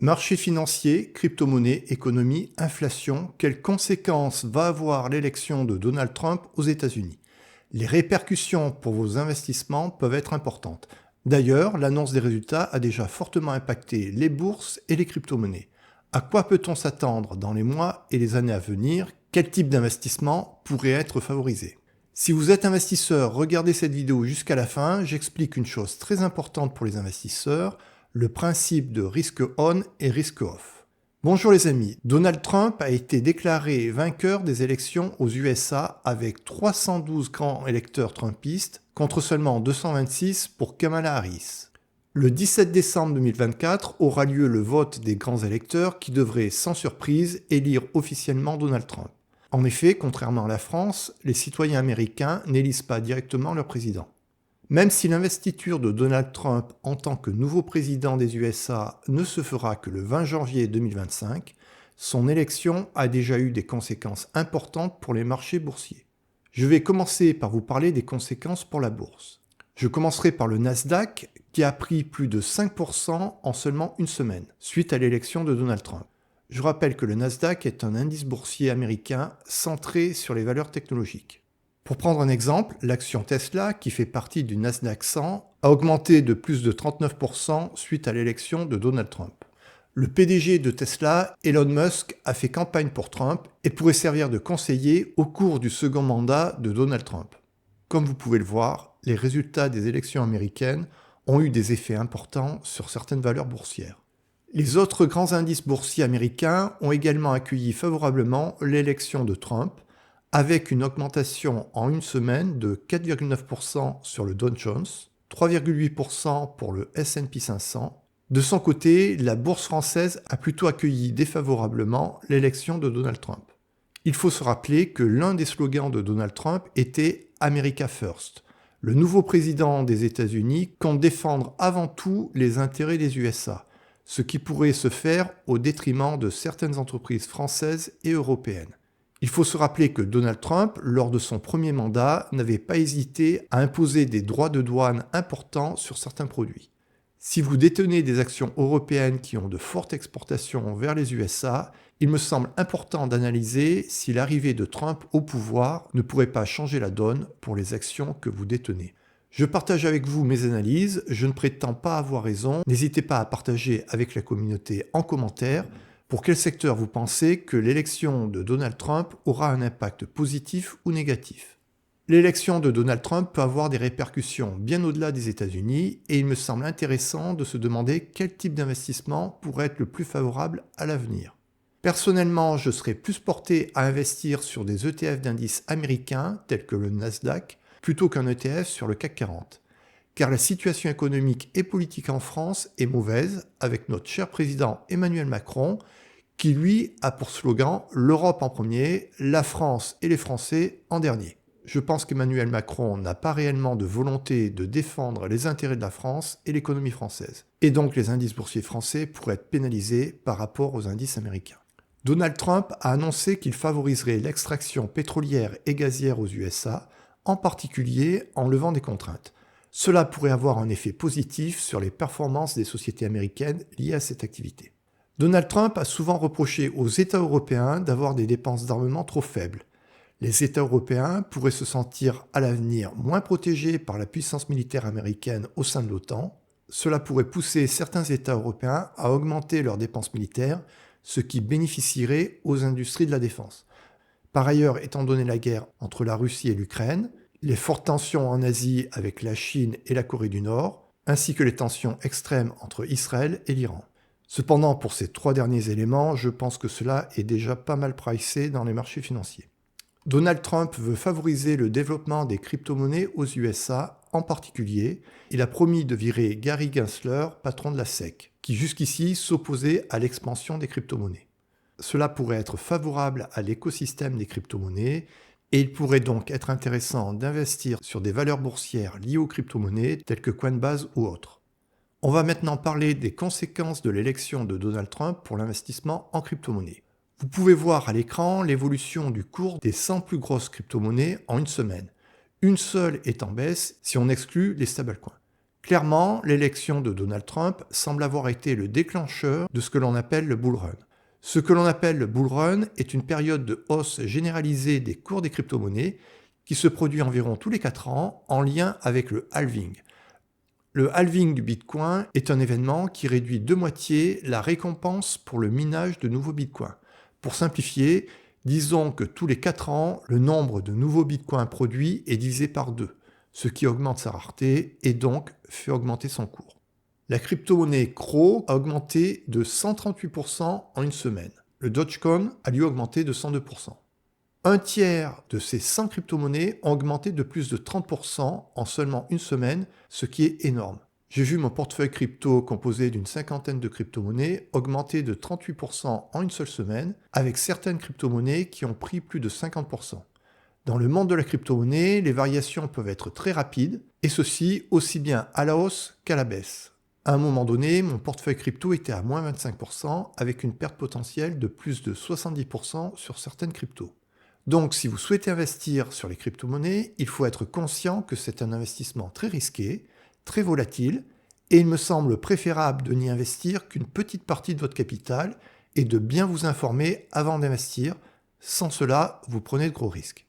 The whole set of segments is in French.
Marché financier, crypto-monnaie, économie, inflation, quelles conséquences va avoir l'élection de Donald Trump aux États-Unis? Les répercussions pour vos investissements peuvent être importantes. D'ailleurs, l'annonce des résultats a déjà fortement impacté les bourses et les crypto-monnaies. À quoi peut-on s'attendre dans les mois et les années à venir? Quel type d'investissement pourrait être favorisé? Si vous êtes investisseur, regardez cette vidéo jusqu'à la fin. J'explique une chose très importante pour les investisseurs, le principe de risque on et risque off. Bonjour les amis, Donald Trump a été déclaré vainqueur des élections aux USA avec 312 grands électeurs trumpistes contre seulement 226 pour Kamala Harris. Le 17 décembre 2024 aura lieu le vote des grands électeurs qui devraient sans surprise élire officiellement Donald Trump. En effet, contrairement à la France, les citoyens américains n'élisent pas directement leur président. Même si l'investiture de Donald Trump en tant que nouveau président des USA ne se fera que le 20 janvier 2025, son élection a déjà eu des conséquences importantes pour les marchés boursiers. Je vais commencer par vous parler des conséquences pour la bourse. Je commencerai par le Nasdaq qui a pris plus de 5% en seulement une semaine, suite à l'élection de Donald Trump. Je rappelle que le Nasdaq est un indice boursier américain centré sur les valeurs technologiques. Pour prendre un exemple, l'action Tesla, qui fait partie du Nasdaq 100, a augmenté de plus de 39% suite à l'élection de Donald Trump. Le PDG de Tesla, Elon Musk, a fait campagne pour Trump et pourrait servir de conseiller au cours du second mandat de Donald Trump. Comme vous pouvez le voir, les résultats des élections américaines ont eu des effets importants sur certaines valeurs boursières. Les autres grands indices boursiers américains ont également accueilli favorablement l'élection de Trump, avec une augmentation en une semaine de 4,9% sur le Dow Jones, 3,8% pour le S&P 500. De son côté, la bourse française a plutôt accueilli défavorablement l'élection de Donald Trump. Il faut se rappeler que l'un des slogans de Donald Trump était « America First ». Le nouveau président des États-Unis compte défendre avant tout les intérêts des USA, ce qui pourrait se faire au détriment de certaines entreprises françaises et européennes. Il faut se rappeler que Donald Trump, lors de son premier mandat, n'avait pas hésité à imposer des droits de douane importants sur certains produits. Si vous détenez des actions européennes qui ont de fortes exportations vers les USA, il me semble important d'analyser si l'arrivée de Trump au pouvoir ne pourrait pas changer la donne pour les actions que vous détenez. Je partage avec vous mes analyses, je ne prétends pas avoir raison, n'hésitez pas à partager avec la communauté en commentaire. Pour quel secteur vous pensez que l'élection de Donald Trump aura un impact positif ou négatif? L'élection de Donald Trump peut avoir des répercussions bien au-delà des États-Unis et il me semble intéressant de se demander quel type d'investissement pourrait être le plus favorable à l'avenir. Personnellement, je serais plus porté à investir sur des ETF d'indices américains tels que le Nasdaq plutôt qu'un ETF sur le CAC 40. Car la situation économique et politique en France est mauvaise avec notre cher président Emmanuel Macron qui lui a pour slogan « l'Europe en premier, la France et les Français en dernier ». Je pense qu'Emmanuel Macron n'a pas réellement de volonté de défendre les intérêts de la France et l'économie française. Et donc les indices boursiers français pourraient être pénalisés par rapport aux indices américains. Donald Trump a annoncé qu'il favoriserait l'extraction pétrolière et gazière aux USA, en particulier en levant des contraintes. Cela pourrait avoir un effet positif sur les performances des sociétés américaines liées à cette activité. Donald Trump a souvent reproché aux États européens d'avoir des dépenses d'armement trop faibles. Les États européens pourraient se sentir à l'avenir moins protégés par la puissance militaire américaine au sein de l'OTAN. Cela pourrait pousser certains États européens à augmenter leurs dépenses militaires, ce qui bénéficierait aux industries de la défense. Par ailleurs, étant donné la guerre entre la Russie et l'Ukraine, les fortes tensions en Asie avec la Chine et la Corée du Nord, ainsi que les tensions extrêmes entre Israël et l'Iran. Cependant, pour ces trois derniers éléments, je pense que cela est déjà pas mal pricé dans les marchés financiers. Donald Trump veut favoriser le développement des crypto-monnaies aux USA, en particulier, il a promis de virer Gary Gensler, patron de la SEC, qui jusqu'ici s'opposait à l'expansion des crypto-monnaies. Cela pourrait être favorable à l'écosystème des crypto-monnaies et il pourrait donc être intéressant d'investir sur des valeurs boursières liées aux crypto-monnaies telles que Coinbase ou autres. On va maintenant parler des conséquences de l'élection de Donald Trump pour l'investissement en crypto-monnaies. Vous pouvez voir à l'écran l'évolution du cours des 100 plus grosses crypto-monnaies en une semaine. Une seule est en baisse si on exclut les stablecoins. Clairement, l'élection de Donald Trump semble avoir été le déclencheur de ce que l'on appelle le bull run. Ce que l'on appelle le bull run est une période de hausse généralisée des cours des crypto-monnaies qui se produit environ tous les 4 ans en lien avec le halving. Le halving du Bitcoin est un événement qui réduit de moitié la récompense pour le minage de nouveaux Bitcoins. Pour simplifier, disons que tous les 4 ans, le nombre de nouveaux Bitcoins produits est divisé par 2, ce qui augmente sa rareté et donc fait augmenter son cours. La crypto-monnaie CRO a augmenté de 138% en une semaine. Le Dogecoin a lui augmenté de 102%. Un tiers de ces 100 crypto-monnaies ont augmenté de plus de 30% en seulement une semaine, ce qui est énorme. J'ai vu mon portefeuille crypto composé d'une cinquantaine de crypto-monnaies augmenter de 38% en une seule semaine, avec certaines crypto-monnaies qui ont pris plus de 50%. Dans le monde de la crypto-monnaie, les variations peuvent être très rapides, et ceci aussi bien à la hausse qu'à la baisse. À un moment donné, mon portefeuille crypto était à moins 25%, avec une perte potentielle de plus de 70% sur certaines cryptos. Donc, si vous souhaitez investir sur les crypto-monnaies, il faut être conscient que c'est un investissement très risqué, très volatile, et il me semble préférable de n'y investir qu'une petite partie de votre capital et de bien vous informer avant d'investir. Sans cela, vous prenez de gros risques.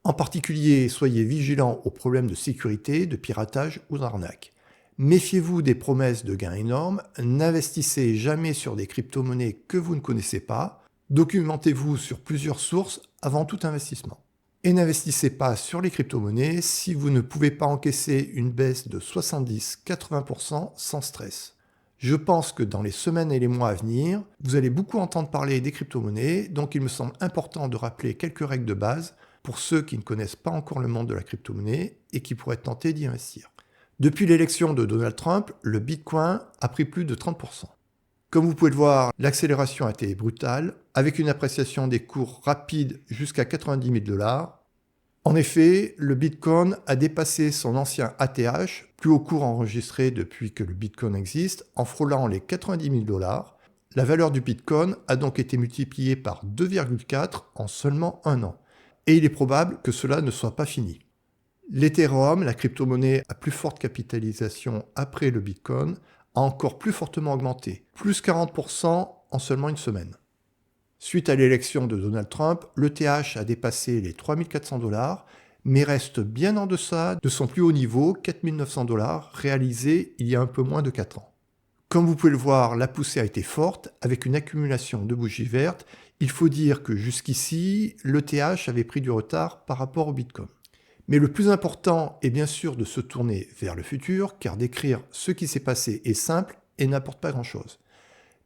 En particulier, soyez vigilant aux problèmes de sécurité, de piratage ou d'arnaque. Méfiez-vous des promesses de gains énormes, n'investissez jamais sur des crypto-monnaies que vous ne connaissez pas, documentez-vous sur plusieurs sources avant tout investissement. Et n'investissez pas sur les crypto-monnaies si vous ne pouvez pas encaisser une baisse de 70-80% sans stress. Je pense que dans les semaines et les mois à venir, vous allez beaucoup entendre parler des crypto-monnaies, donc il me semble important de rappeler quelques règles de base pour ceux qui ne connaissent pas encore le monde de la crypto-monnaie et qui pourraient tenter d'y investir. Depuis l'élection de Donald Trump, le Bitcoin a pris plus de 30%. Comme vous pouvez le voir, l'accélération a été brutale, avec une appréciation des cours rapide jusqu'à 90 000 $. En effet, le Bitcoin a dépassé son ancien ATH, plus haut cours enregistré depuis que le Bitcoin existe, en frôlant les 90 000 $. La valeur du Bitcoin a donc été multipliée par 2,4 en seulement un an. Et il est probable que cela ne soit pas fini. L'Ethereum, la crypto-monnaie à plus forte capitalisation après le Bitcoin, a encore plus fortement augmenté, plus 40% en seulement une semaine. Suite à l'élection de Donald Trump, l'ETH a dépassé les 3 400 $, mais reste bien en deçà de son plus haut niveau, 4 900 $, réalisé il y a un peu moins de 4 ans. Comme vous pouvez le voir, la poussée a été forte, avec une accumulation de bougies vertes. Il faut dire que jusqu'ici, l'ETH avait pris du retard par rapport au Bitcoin. Mais le plus important est bien sûr de se tourner vers le futur, car décrire ce qui s'est passé est simple et n'apporte pas grand-chose.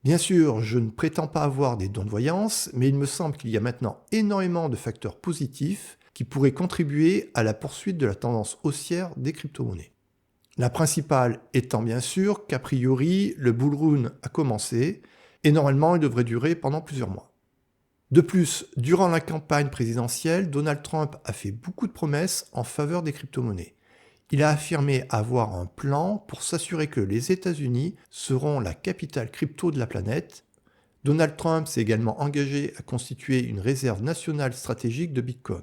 Bien sûr, je ne prétends pas avoir des dons de voyance, mais il me semble qu'il y a maintenant énormément de facteurs positifs qui pourraient contribuer à la poursuite de la tendance haussière des crypto-monnaies. La principale étant bien sûr qu'a priori, le bull run a commencé et normalement il devrait durer pendant plusieurs mois. De plus, durant la campagne présidentielle, Donald Trump a fait beaucoup de promesses en faveur des crypto-monnaies. Il a affirmé avoir un plan pour s'assurer que les États-Unis seront la capitale crypto de la planète. Donald Trump s'est également engagé à constituer une réserve nationale stratégique de Bitcoin.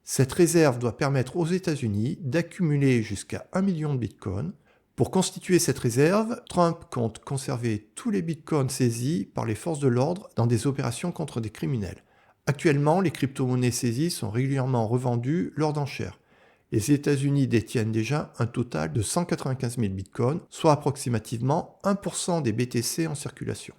Cette réserve doit permettre aux États-Unis d'accumuler jusqu'à 1 million de Bitcoin. Pour constituer cette réserve, Trump compte conserver tous les bitcoins saisis par les forces de l'ordre dans des opérations contre des criminels. Actuellement, les crypto-monnaies saisies sont régulièrement revendues lors d'enchères. Les États-Unis détiennent déjà un total de 195 000 bitcoins, soit approximativement 1% des BTC en circulation.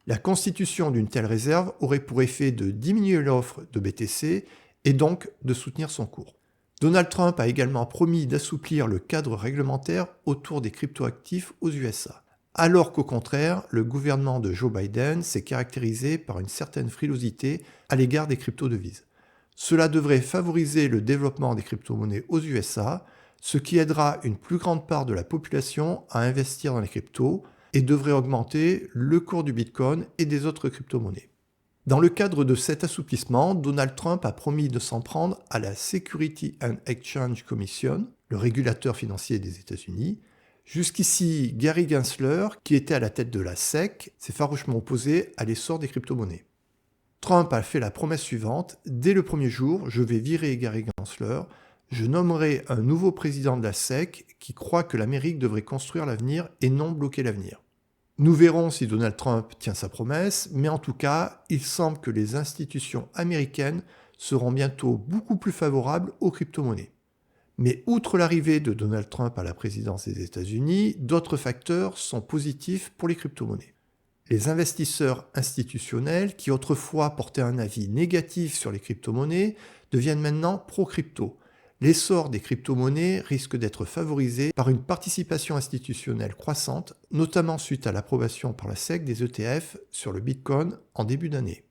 La constitution d'une telle réserve aurait pour effet de diminuer l'offre de BTC et donc de soutenir son cours. Donald Trump a également promis d'assouplir le cadre réglementaire autour des cryptoactifs aux USA, alors qu'au contraire, le gouvernement de Joe Biden s'est caractérisé par une certaine frilosité à l'égard des crypto-devises. Cela devrait favoriser le développement des crypto-monnaies aux USA, ce qui aidera une plus grande part de la population à investir dans les cryptos et devrait augmenter le cours du Bitcoin et des autres crypto-monnaies. Dans le cadre de cet assouplissement, Donald Trump a promis de s'en prendre à la Security and Exchange Commission, le régulateur financier des États-Unis. Jusqu'ici, Gary Gensler, qui était à la tête de la SEC, s'est farouchement opposé à l'essor des crypto-monnaies. Trump a fait la promesse suivante: dès le premier jour, je vais virer Gary Gensler, Je nommerai un nouveau président de la SEC qui croit que l'Amérique devrait construire l'avenir et non bloquer l'avenir. Nous verrons si Donald Trump tient sa promesse, mais en tout cas, il semble que les institutions américaines seront bientôt beaucoup plus favorables aux crypto-monnaies. Mais outre l'arrivée de Donald Trump à la présidence des États-Unis, d'autres facteurs sont positifs pour les crypto-monnaies. Les investisseurs institutionnels qui autrefois portaient un avis négatif sur les crypto-monnaies deviennent maintenant pro-crypto. L'essor des crypto-monnaies risque d'être favorisé par une participation institutionnelle croissante, notamment suite à l'approbation par la SEC des ETF sur le Bitcoin en début d'année.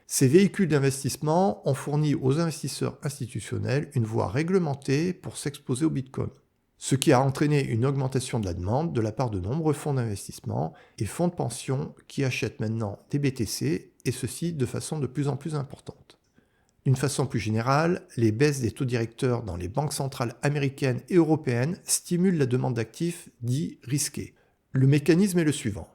Ces véhicules d'investissement ont fourni aux investisseurs institutionnels une voie réglementée pour s'exposer au Bitcoin, ce qui a entraîné une augmentation de la demande de la part de nombreux fonds d'investissement et fonds de pension qui achètent maintenant des BTC, et ceci de façon de plus en plus importante. D'une façon plus générale, les baisses des taux directeurs dans les banques centrales américaines et européennes stimulent la demande d'actifs dits risqués. Le mécanisme est le suivant.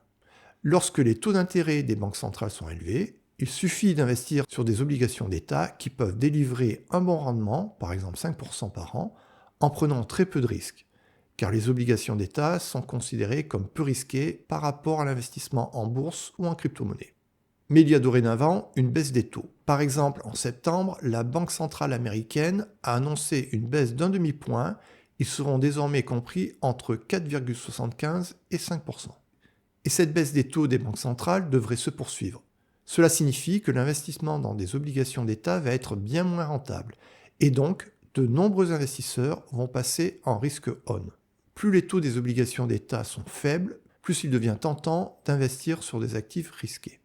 Lorsque les taux d'intérêt des banques centrales sont élevés, il suffit d'investir sur des obligations d'État qui peuvent délivrer un bon rendement, par exemple 5% par an, en prenant très peu de risques, car les obligations d'État sont considérées comme peu risquées par rapport à l'investissement en bourse ou en crypto-monnaie. Mais il y a dorénavant une baisse des taux. Par exemple, en septembre, la Banque centrale américaine a annoncé une baisse d'un demi-point. Ils seront désormais compris entre 4,75 et 5%. Et cette baisse des taux des banques centrales devrait se poursuivre. Cela signifie que l'investissement dans des obligations d'État va être bien moins rentable. Et donc, de nombreux investisseurs vont passer en risque on. Plus les taux des obligations d'État sont faibles, plus il devient tentant d'investir sur des actifs risqués.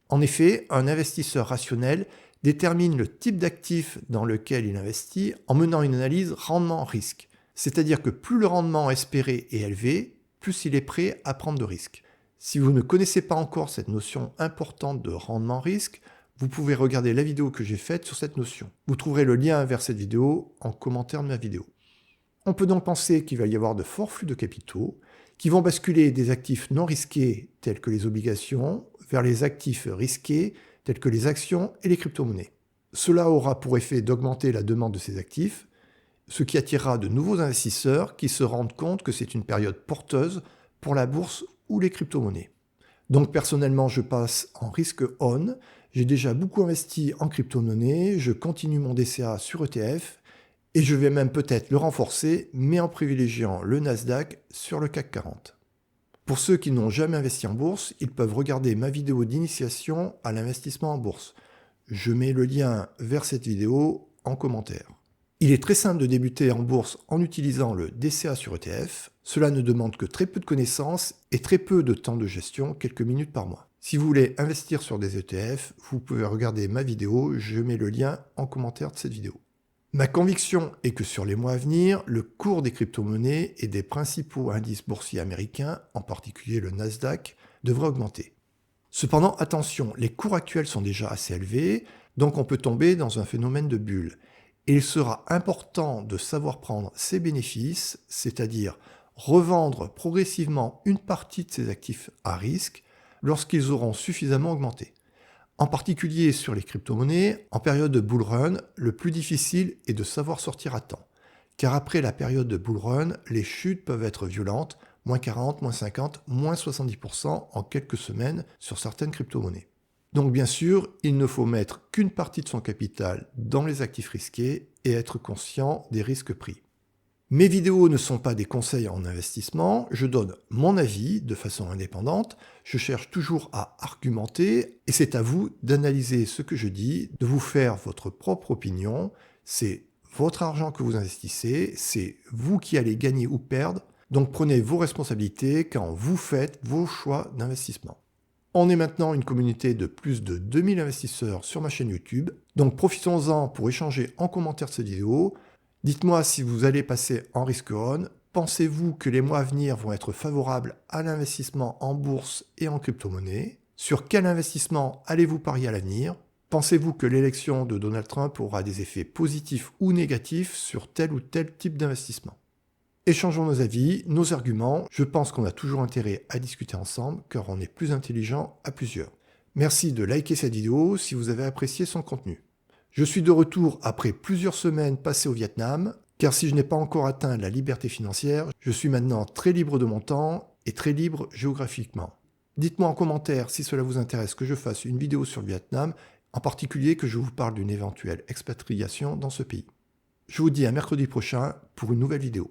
En effet, un investisseur rationnel détermine le type d'actif dans lequel il investit en menant une analyse rendement-risque. C'est-à-dire que plus le rendement espéré est élevé, plus il est prêt à prendre de risques. Si vous ne connaissez pas encore cette notion importante de rendement-risque, vous pouvez regarder la vidéo que j'ai faite sur cette notion. Vous trouverez le lien vers cette vidéo en commentaire de ma vidéo. On peut donc penser qu'il va y avoir de forts flux de capitaux qui vont basculer des actifs non risqués tels que les obligations vers les actifs risqués tels que les actions et les crypto-monnaies. Cela aura pour effet d'augmenter la demande de ces actifs, ce qui attirera de nouveaux investisseurs qui se rendent compte que c'est une période porteuse pour la bourse ou les crypto-monnaies. Donc personnellement, je passe en risque on. J'ai déjà beaucoup investi en crypto-monnaies, je continue mon DCA sur ETF et je vais même peut-être le renforcer, mais en privilégiant le Nasdaq sur le CAC 40. Pour ceux qui n'ont jamais investi en bourse, ils peuvent regarder ma vidéo d'initiation à l'investissement en bourse. Je mets le lien vers cette vidéo en commentaire. Il est très simple de débuter en bourse en utilisant le DCA sur ETF. Cela ne demande que très peu de connaissances et très peu de temps de gestion, quelques minutes par mois. Si vous voulez investir sur des ETF, vous pouvez regarder ma vidéo, je mets le lien en commentaire de cette vidéo. Ma conviction est que sur les mois à venir, le cours des crypto-monnaies et des principaux indices boursiers américains, en particulier le Nasdaq, devrait augmenter. Cependant, attention, les cours actuels sont déjà assez élevés, donc on peut tomber dans un phénomène de bulle. Et il sera important de savoir prendre ses bénéfices, c'est-à-dire revendre progressivement une partie de ses actifs à risque lorsqu'ils auront suffisamment augmenté. En particulier sur les crypto-monnaies, en période de bull run, le plus difficile est de savoir sortir à temps. Car après la période de bull run, les chutes peuvent être violentes, moins 40, moins 50, moins 70% en quelques semaines sur certaines crypto-monnaies. Donc bien sûr, il ne faut mettre qu'une partie de son capital dans les actifs risqués et être conscient des risques pris. Mes vidéos ne sont pas des conseils en investissement, je donne mon avis de façon indépendante, je cherche toujours à argumenter et c'est à vous d'analyser ce que je dis, de vous faire votre propre opinion, c'est votre argent que vous investissez, c'est vous qui allez gagner ou perdre, donc prenez vos responsabilités quand vous faites vos choix d'investissement. On est maintenant une communauté de plus de 2000 investisseurs sur ma chaîne YouTube, donc profitons-en pour échanger en commentaire de cette vidéo. Dites-moi si vous allez passer en risque on. Pensez-vous que les mois à venir vont être favorables à l'investissement en bourse et en crypto-monnaie? Sur quel investissement allez-vous parier à l'avenir? Pensez-vous que l'élection de Donald Trump aura des effets positifs ou négatifs sur tel ou tel type d'investissement? Échangeons nos avis, nos arguments. Je pense qu'on a toujours intérêt à discuter ensemble car on est plus intelligent à plusieurs. Merci de liker cette vidéo si vous avez apprécié son contenu. Je suis de retour après plusieurs semaines passées au Vietnam, car si je n'ai pas encore atteint la liberté financière, je suis maintenant très libre de mon temps et très libre géographiquement. Dites-moi en commentaire si cela vous intéresse que je fasse une vidéo sur le Vietnam, en particulier que je vous parle d'une éventuelle expatriation dans ce pays. Je vous dis à mercredi prochain pour une nouvelle vidéo.